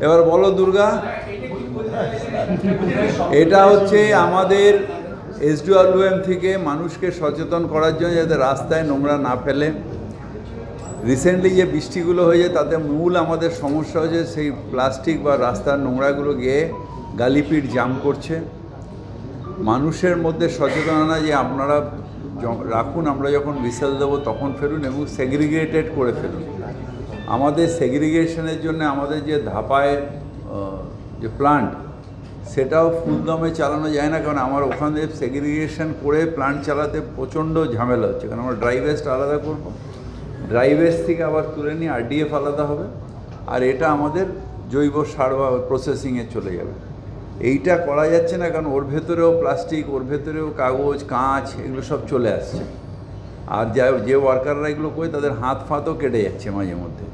এবার বলো দুর্গা। এটা হচ্ছে আমাদের এসডিওডব্লিউএম থেকে মানুষকে সচেতন করার জন্য যাতে রাস্তায় নোংরা না ফেলে। রিসেন্টলি যে বৃষ্টিগুলো হয়েছে তাতে মূল আমাদের সমস্যা হচ্ছে সেই প্লাস্টিক বা রাস্তার নোংরাগুলো গিয়ে গালিপিট জাম করছে। মানুষের মধ্যে সচেতনতা যে আপনারা রাখুন, আমরা যখন বিসেল দেবো তখন ফেলুন এবং সেগ্রিগেটেড করে ফেলুন। আমাদের সেগ্রিগেশনের জন্য আমাদের যে ধাপায় যে প্লান্ট সেটাও ফুলদমে চালানো যায় না, কারণ আমার ওখানে সেগ্রিগেশন করে প্লান্ট চালাতে প্রচণ্ড ঝামেলা হচ্ছে, কারণ আমরা ড্রাই ওয়েস্ট আলাদা করব, ড্রাই ওয়েস্ট থেকে আবার তুলে নিয়ে আরডিএফ আলাদা হবে, আর এটা আমাদের জৈব সার বা প্রসেসিংয়ে চলে যাবে। এইটা করা যাচ্ছে না, কারণ ওর ভেতরেও প্লাস্টিক, ওর ভেতরেও কাগজ, কাঁচ, এগুলো সব চলে আসছে। আর যে ওয়ার্কাররা এগুলো করে তাদের হাত ফাতও কেটে যাচ্ছে মাঝে মধ্যে।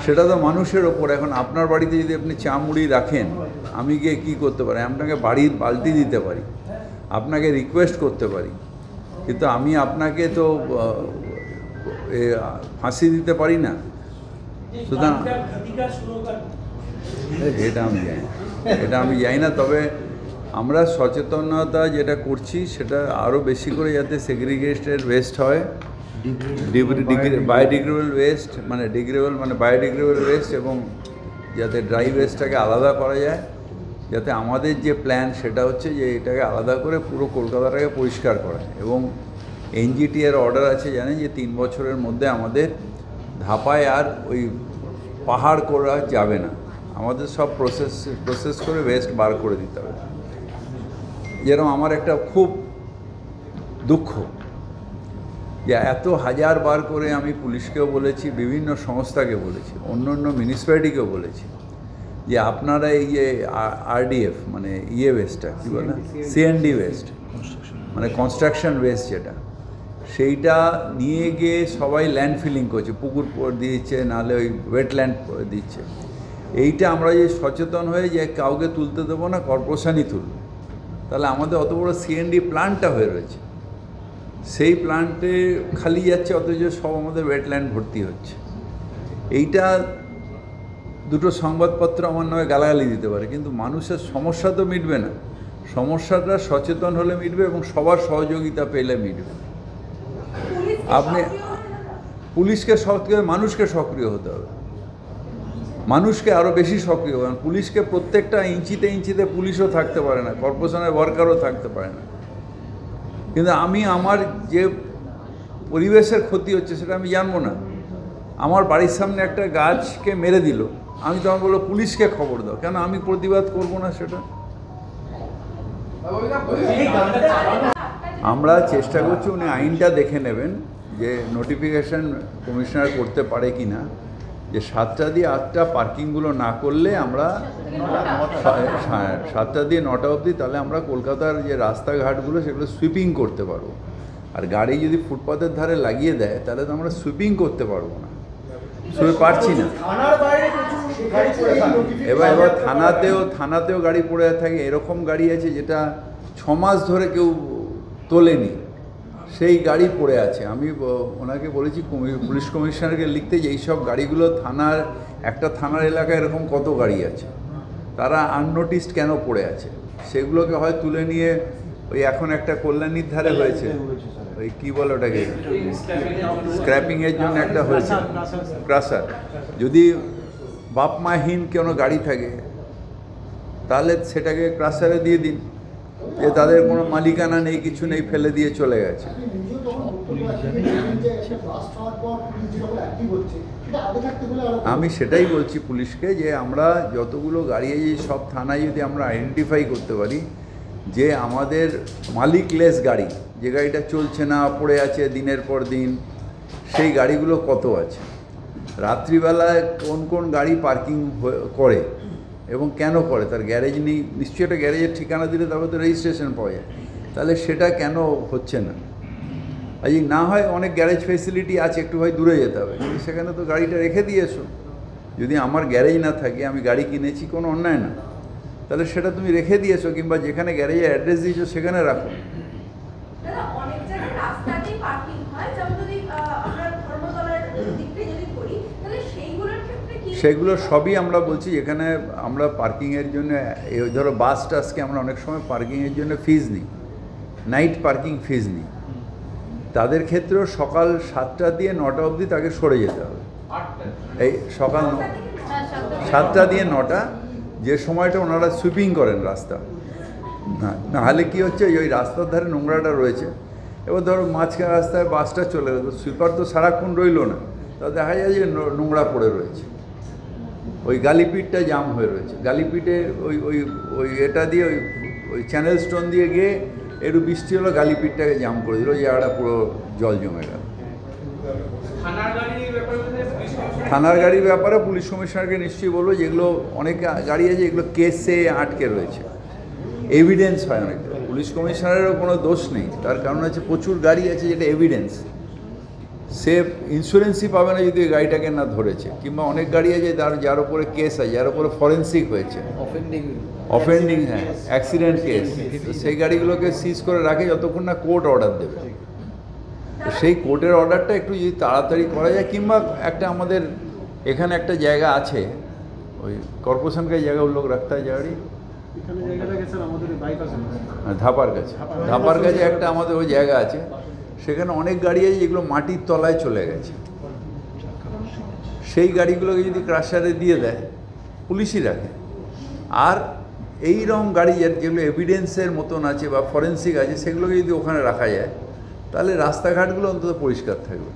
সেটা তো মানুষের ওপর। এখন আপনার বাড়িতে যদি আপনি চা মুড়ি রাখেন, আমি গিয়ে কী করতে পারি? আপনাকে বাড়ির বালতি দিতে পারি, আপনাকে রিকোয়েস্ট করতে পারি, কিন্তু আমি আপনাকে তো ফাঁসি দিতে পারি না। সুতরাং এটা আমি জানি না, তবে আমরা সচেতনতা যেটা করছি সেটা আরও বেশি করে যাতে সেগ্রিগেটেড ওয়েস্ট হয়, বায়োডিগ্রেডেবল ওয়েস্ট মানে ডিগ্রেডেবল মানে বায়োডিগ্রেডেবল ওয়েস্ট, এবং যাতে ড্রাই ওয়েস্টটাকে আলাদা করা যায়। যাতে আমাদের যে প্ল্যান সেটা হচ্ছে যে এটাকে আলাদা করে পুরো কলকাতাটাকে পরিষ্কার করা, এবং এনজিটি এর অর্ডার আছে জানেন যে 3 বছরের মধ্যে আমাদের ধাপায় আর ওই পাহাড় করা যাবে না, আমাদের সব প্রসেস করে ওয়েস্ট বার করে দিতে হবে। যেরকম আমার একটা খুব দুঃখ যে এত হাজার বার করে আমি পুলিশকেও বলেছি, বিভিন্ন সংস্থাকে বলেছি, অন্য মিউনিসিপ্যালিটিকেও বলেছি যে আপনারা এই যে আরডিএফ মানে ওয়েস্টটা কী বলে, সিএনডি ওয়েস্ট মানে কনস্ট্রাকশন ওয়েস্ট, যেটা সেইটা নিয়ে গিয়ে সবাই ল্যান্ড ফিলিং করছে, পুকুর দিচ্ছে, নাহলে ওই ওয়েটল্যান্ড দিচ্ছে। এইটা আমরা যে সচেতন হয়ে যে কাউকে তুলতে দেবো না, কর্পোরেশনই তুলবে, তাহলে আমাদের অত বড় সিএনডি প্ল্যান্টটা হয়ে রয়েছে, সেই প্ল্যান্টে খালি যাচ্ছে, অথচ সব আমাদের ওয়েটল্যান্ড ভর্তি হচ্ছে। এইটা দুটো সংবাদপত্র আমার নামে গালাগালি দিতে পারে, কিন্তু মানুষের সমস্যা তো মিটবে না। সমস্যাটা সচেতন হলে মিটবে এবং সবার সহযোগিতা পেলে মিটবে। আপনি পুলিশকে সক্রিয়, মানুষকে সক্রিয় হতে হবে, মানুষকে আরও বেশি সক্রিয় হবেন। পুলিশকে প্রত্যেকটা ইঞ্চিতে পুলিশও থাকতে পারে না, কর্পোরেশনের ওয়ার্কারও থাকতে পারে না, কিন্তু আমি আমার যে পরিবেশের ক্ষতি হচ্ছে সেটা আমি জানবো না। আমার বাড়ির সামনে একটা গাছকে মেরে দিল, আমি তখন বলবো পুলিশকে খবর দাও, কেন আমি প্রতিবাদ করব না? সেটা আমরা চেষ্টা করছি, উনি আইনটা দেখে নেবেন যে নোটিফিকেশন কমিশনার করতে পারে কি না, যে 7টা দিয়ে 8টা পার্কিংগুলো না করলে আমরা 7টা দিয়ে 9টা অবধি, তাহলে আমরা কলকাতার যে রাস্তাঘাটগুলো সেগুলো সুইপিং করতে পারবো। আর গাড়ি যদি ফুটপাথের ধারে লাগিয়ে দেয় তাহলে তো আমরা সুইপিং করতে পারবো না, শুয়ে পারছি না। এবার থানাতেও গাড়ি পড়ে থাকে, এরকম গাড়ি আছে যেটা 6 মাস ধরে কেউ তোলেনি, সেই গাড়ি পড়ে আছে। আমি ওনাকে বলেছি পুলিশ কমিশনারকে লিখতে যে এইসব গাড়িগুলো একটা থানার এলাকায় এরকম কত গাড়ি আছে, তারা আননোটিসড কেন পড়ে আছে, সেগুলোকে হয় তুলে নিয়ে ওই এখন একটা কল্যাণীর ধারে হয়েছে, ওই কী বলে ওটাকে, স্ক্র্যাপিংয়ের জন্য একটা হয়েছে ক্রাসার। যদি বাপ মাহীন কোনো গাড়ি থাকে তাহলে সেটাকে ক্রাসারে দিয়ে দিন, যে তাদের কোনো মালিকানা নেই, কিছু নেই, ফেলে দিয়ে চলে গেছে। আমি সেটাই বলছি পুলিশকে যে আমরা যতগুলো গাড়ি আছে সব থানায় যদি আমরা আইডেন্টিফাই করতে পারি যে আমাদের মালিকলেস গাড়ি, যে গাড়িটা চলছে না, পড়ে আছে দিনের পর দিন, সেই গাড়িগুলো কত আছে, রাত্রিবেলায় কোন গাড়ি পার্কিং করে এবং কেন করে, তার গ্যারেজ নেই, নিশ্চয়ই একটা গ্যারেজের ঠিকানা দিলে তবে তো রেজিস্ট্রেশন পাওয়া যায়, তাহলে সেটা কেন হচ্ছে না? আজ না হয় অনেক গ্যারেজ ফেসিলিটি আছে, একটু হয় দূরে যেতে হবে, কিন্তু সেখানে তো গাড়িটা রেখে দিয়েছো। যদি আমার গ্যারেজ না থাকে, আমি গাড়ি কিনেছি, কোনো অন্যায় না, তাহলে সেটা তুমি রেখে দিয়েছো, কিংবা যেখানে গ্যারেজের অ্যাড্রেস দিয়েছো সেখানে রাখো। সেগুলো সবই আমরা বলছি। এখানে আমরা পার্কিংয়ের জন্য ধরো বাস টাসকে আমরা অনেক সময় পার্কিংয়ের জন্য ফিজ নিই, নাইট পার্কিং ফিজ নিই। তাদের ক্ষেত্রেও সকাল 7টা দিয়ে 9টা অবধি তাকে সরে যেতে হবে। এই সকাল 7টা দিয়ে 9টা, যে সময়টা ওনারা সুইপিং করেন রাস্তা, নাহলে কী হচ্ছে ওই রাস্তার ধারে নোংরাটা রয়েছে, এবার ধরো মাঝখানে রাস্তায় বাসটা চলে গেল, সুইপার তো সারাক্ষণ রইল না, তা দেখা যায় যে নোংরা পড়ে রয়েছে, ওই গালিপিটটা জাম হয়ে রয়েছে। গালিপিটে ওই ওই ওই এটা দিয়ে ওই চ্যানেল স্টোন দিয়ে গিয়ে একটু বৃষ্টি হলো, গালিপিটটাকে জাম করে দিল, জায়গাটা পুরো জল জমে গেল। থানার গাড়ির ব্যাপারে পুলিশ কমিশনারকে নিশ্চয়ই বলবো, যেগুলো অনেক গাড়ি আছে যেগুলো কেসে আটকে রয়েছে, এভিডেন্স হয় অনেক। পুলিশ কমিশনারেরও কোনো দোষ নেই, তার কারণ হচ্ছে প্রচুর গাড়ি আছে যেটা এভিডেন্স, সে ইন্স্যুরেন্সই পাবে না যদি গাড়িটাকে না ধরেছে। কিংবা অনেক গাড়ি আছে যার উপরে কেস আছে, যার উপরে ফরেন্সিক হয়েছে, অফেন্ডিং, হ্যাঁ, অ্যাক্সিডেন্ট কেস, সেই গাড়িগুলোকে সিজ করে রাখে যতক্ষণ না কোর্ট অর্ডার দেবে। সেই কোর্টের অর্ডারটা একটু যদি তাড়াতাড়ি করা যায়, কিংবা একটা আমাদের এখানে একটা জায়গা আছে, ওই কর্পোরেশনকে জায়গা উল্লেখ রাখতে হয় জায়গাটি, ধাপার কাছে একটা আমাদের ওই জায়গা আছে, সেখানে অনেক গাড়ি আছে যেগুলো মাটির তলায় চলে গেছে। সেই গাড়িগুলোকে যদি ক্রাশারে দিয়ে দেয়, পুলিশই রাখে। আর এই রকম গাড়ি যেগুলো এভিডেন্সের মতন আছে বা ফরেন্সিক আছে, সেগুলোকে যদি ওখানে রাখা যায়, তাহলে রাস্তাঘাটগুলো অন্তত পরিষ্কার থাকবে।